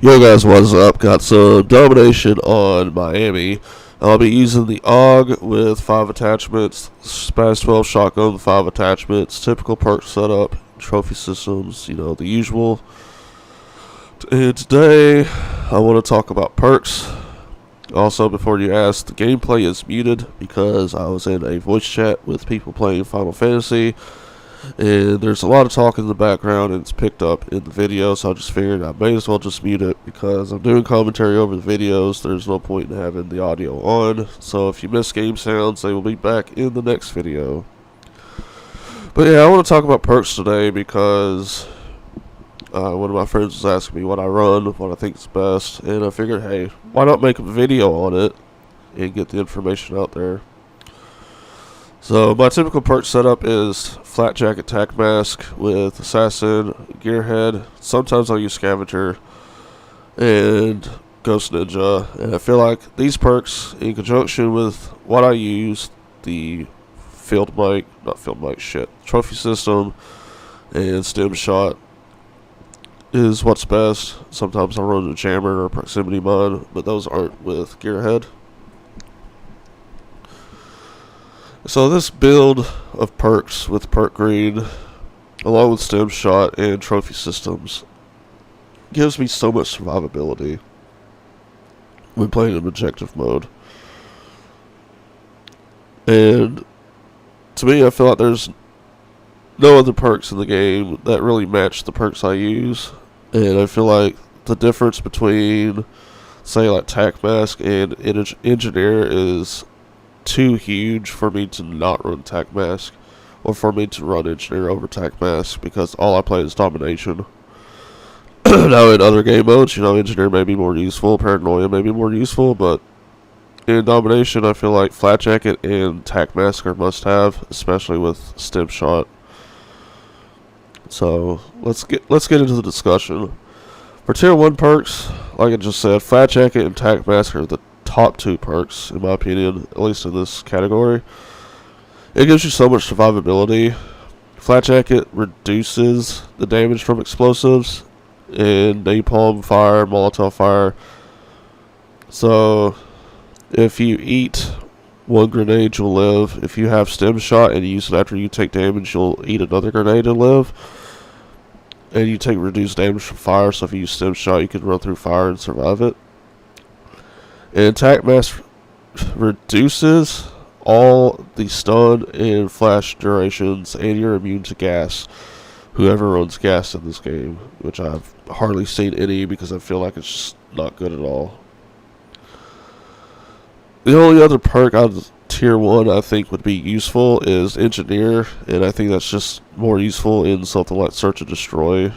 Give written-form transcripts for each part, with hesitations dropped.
Yo guys, what's up? Got some domination on Miami. I'll be using the AUG with 5 attachments, Spaz 12 shotgun with 5 attachments, typical perk setup, trophy systems, the usual. And today, I want to talk about perks. Also, before you ask, the gameplay is muted because I was in a voice chat with people playing Final Fantasy. And there's a lot of talk in the background and it's picked up in the video, so I just figured I may as well just mute it because I'm doing commentary over the videos. There's no point in having the audio on, so if you miss game sounds, they will be back in the next video. But yeah, I want to talk about perks today because one of my friends was asking me what I run, what I think is best, and I figured, hey, why not make a video on it and get the information out there. So my typical perk setup is flat jacket tac mask with assassin, gearhead. Sometimes I'll use scavenger and ghost ninja, and I feel like these perks in conjunction with what I use, the trophy system and stem shot, is what's best. Sometimes I'll run a jammer or proximity mine, but those aren't with gearhead. So this build of perks with perk green, along with stem shot and trophy systems, gives me so much survivability when playing in objective mode. And to me, I feel like there's no other perks in the game that really match the perks I use. And I feel like the difference between, say, like tac mask and engineer is too huge for me to not run tac mask, or for me to run engineer over tac mask, because all I play is domination. Now in other game modes, engineer may be more useful, paranoia may be more useful, but in domination I feel like flat jacket and tac mask are must have, especially with stem shot. So let's get into the discussion. For tier 1 perks, like I just said, flat jacket and tac mask are the top 2 perks, in my opinion, at least in this category. It gives you so much survivability. Flat jacket reduces the damage from explosives and napalm fire, molotov fire. So if you eat 1 grenade, you'll live. If you have stem shot and you use it after you take damage, you'll eat another grenade and live. And you take reduced damage from fire, so if you use stem shot, you can run through fire and survive it. And tac mask reduces all the stun and flash durations, and you're immune to gas. Whoever runs gas in this game, which I've hardly seen any because I feel like it's just not good at all. The only other perk out of tier 1 I think would be useful is engineer, and I think that's just more useful in something like search and destroy,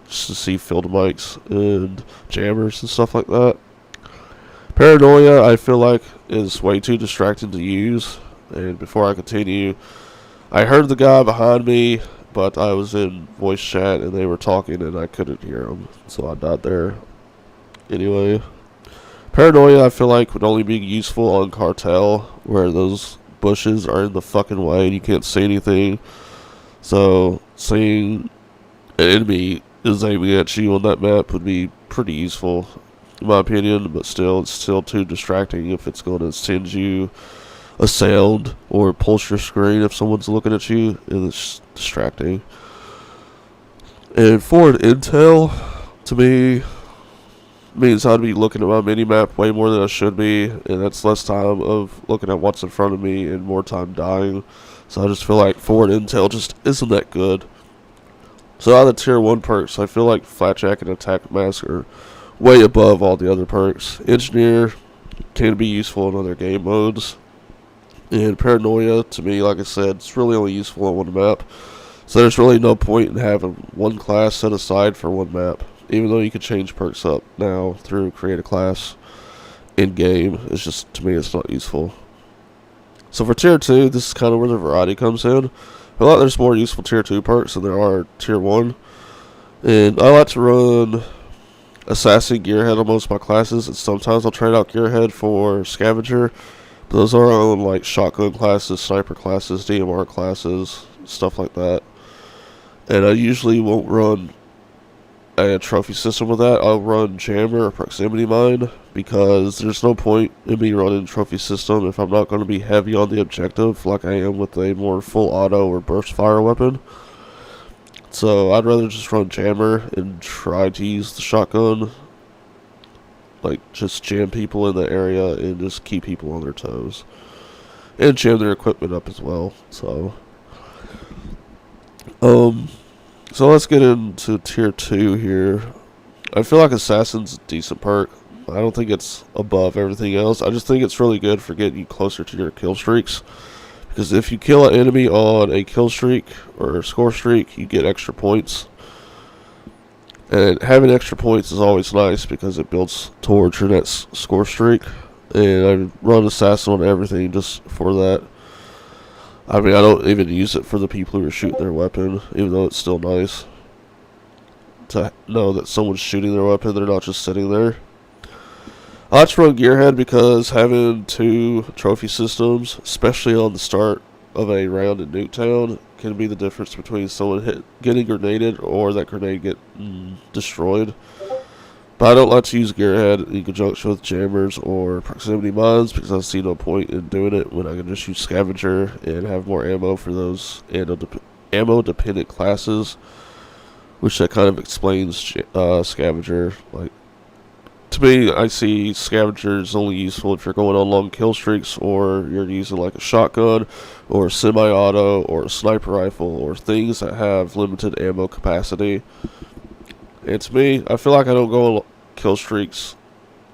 just to see field mics and jammers and stuff like that. Paranoia, I feel like, is way too distracting to use. And before I continue, I heard the guy behind me, but I was in voice chat and they were talking and I couldn't hear them, so I died there. Anyway, Paranoia, I feel like, would only be useful on cartel, where those bushes are in the fucking way and you can't see anything. So seeing an enemy is aiming at you on that map would be pretty useful, in my opinion, but still, it's still too distracting if it's going to send you a sound or pulse your screen if someone's looking at you, and it's distracting. And forward intel, to me, means I'd be looking at my mini-map way more than I should be, and that's less time of looking at what's in front of me and more time dying. So I just feel like forward intel just isn't that good. So out of the tier 1 perks, I feel like flat jacket and tac mask are way above all the other perks. Engineer can be useful in other game modes. And paranoia, to me, like I said, it's really only useful on one map. So there's really no point in having one class set aside for one map. Even though you could change perks up now through create a class in game, it's just, to me, it's not useful. So for tier 2, this is kind of where the variety comes in. I feel like there's more useful tier 2 perks than there are tier 1. And I like to run assassin gearhead on most of my classes, and sometimes I'll trade out gearhead for scavenger, but those are on like shotgun classes, sniper classes, DMR classes, stuff like that. And I usually won't run a trophy system with that, I'll run jammer or proximity mine, because there's no point in me running trophy system if I'm not going to be heavy on the objective like I am with a more full auto or burst fire weapon. So I'd rather just run jammer and try to use the shotgun, like just jam people in the area and just keep people on their toes, and jam their equipment up as well. So let's get into tier 2 here. I feel like Assassin's a decent perk. I don't think it's above everything else. I just think it's really good for getting you closer to your kill streaks. Because if you kill an enemy on a kill streak or a score streak, you get extra points. And having extra points is always nice because it builds towards your next score streak. And I run Assassin on everything just for that. I mean, I don't even use it for the people who are shooting their weapon, even though it's still nice to know that someone's shooting their weapon, they're not just sitting there. I like to run Gearhead because having 2 trophy systems, especially on the start of a round in Nuketown, can be the difference between someone getting grenaded or that grenade get destroyed. But I don't like to use Gearhead in conjunction with jammers or proximity mines because I see no point in doing it when I can just use Scavenger and have more ammo for those ammo-dependent classes, which that kind of explains Scavenger. Like, to me, I see Scavenger is only useful if you're going on long kill streaks or you're using like a shotgun or a semi-auto or a sniper rifle or things that have limited ammo capacity. And to me, I feel like I don't go on kill streaks,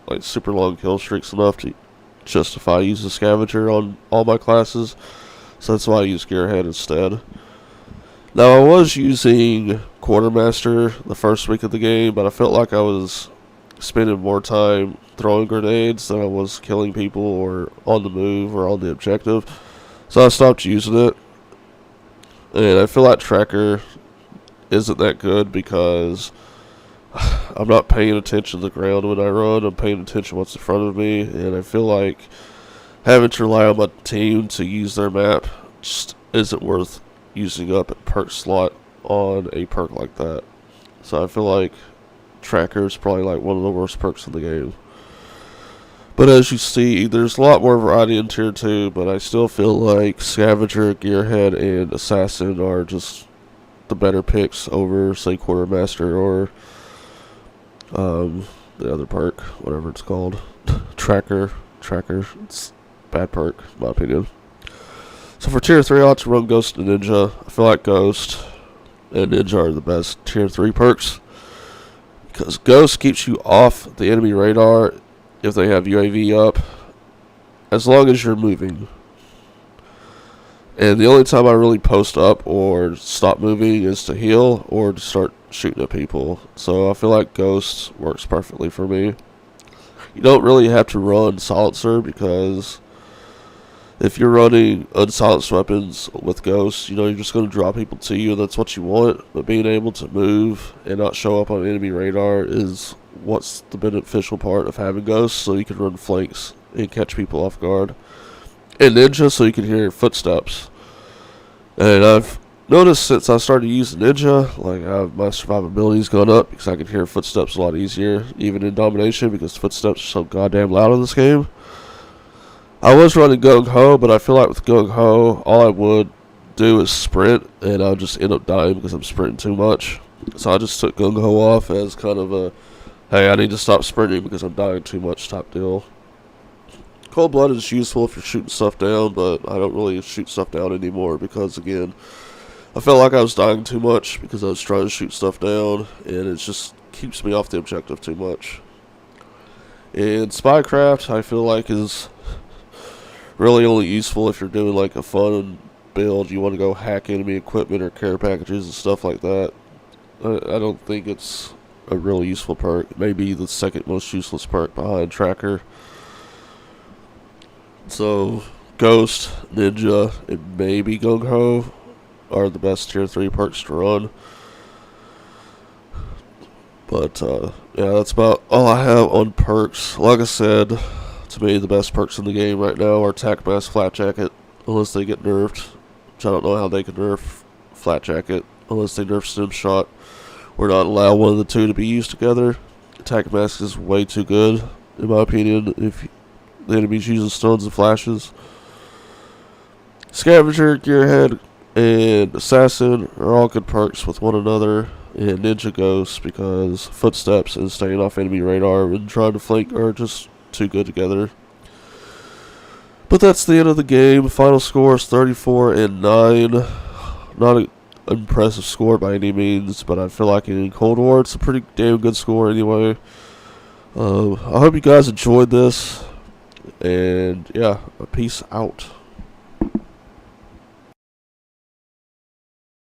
like super long kill streaks, enough to justify using Scavenger on all my classes. So that's why I use Gearhead instead. Now, I was using Quartermaster the first week of the game, but I felt like I was spending more time throwing grenades than I was killing people or on the move or on the objective. So I stopped using it. And I feel like Tracker isn't that good because I'm not paying attention to the ground when I run. I'm paying attention to what's in front of me, and I feel like having to rely on my team to use their map just isn't worth using up a perk slot on a perk like that. So I feel like Tracker is probably like one of the worst perks in the game. But as you see, there's a lot more variety in tier 2, but I still feel like Scavenger, Gearhead, and Assassin are just the better picks over, say, Quartermaster or the other perk, whatever it's called. Tracker. It's a bad perk, in my opinion. So for tier 3, I like to run Ghost and Ninja. I feel like Ghost and Ninja are the best tier 3 perks, because Ghost keeps you off the enemy radar if they have UAV up, as long as you're moving. And the only time I really post up or stop moving is to heal or to start shooting at people. So I feel like Ghost works perfectly for me. You don't really have to run Silencer, because if you're running unsilenced weapons with Ghost, you're just going to draw people to you, and that's what you want. But being able to move and not show up on enemy radar is what's the beneficial part of having Ghost, so you can run flanks and catch people off guard. And Ninja, so you can hear footsteps. And I've noticed since I started using Ninja, like my survivability's gone up because I can hear footsteps a lot easier, even in Domination, because footsteps are so goddamn loud in this game. I was running Gung Ho, but I feel like with Gung Ho, all I would do is sprint, and I'll just end up dying because I'm sprinting too much. So I just took Gung Ho off as kind of a, hey, I need to stop sprinting because I'm dying too much type deal. Cold Blood is useful if you're shooting stuff down, but I don't really shoot stuff down anymore because, again, I felt like I was dying too much because I was trying to shoot stuff down, and it just keeps me off the objective too much. And Spycraft, I feel like, is really only useful if you're doing like a fun build. You want to go hack enemy equipment or care packages and stuff like that. I don't think it's a really useful perk. It may be the second most useless perk behind Tracker. So Ghost, Ninja, and maybe Gung Ho are the best tier 3 perks to run. But yeah, that's about all I have on perks. Like I said, to me, the best perks in the game right now are Tac Mask, Flat Jacket, unless they get nerfed. Which I don't know how they can nerf Flat Jacket, unless they nerf Stim Shot, We're not allowed one of the two to be used together. Attack Mask is way too good, in my opinion, if the enemy's using stuns and flashes. Scavenger, Gearhead, and Assassin are all good perks with one another. And Ninja Ghost, because Footsteps and staying off enemy radar and trying to flank are just too good together. But that's the end of the game. Final score is 34-9. Not an impressive score by any means, but I feel like in Cold War it's a pretty damn good score anyway. I hope you guys enjoyed this, and yeah, peace out.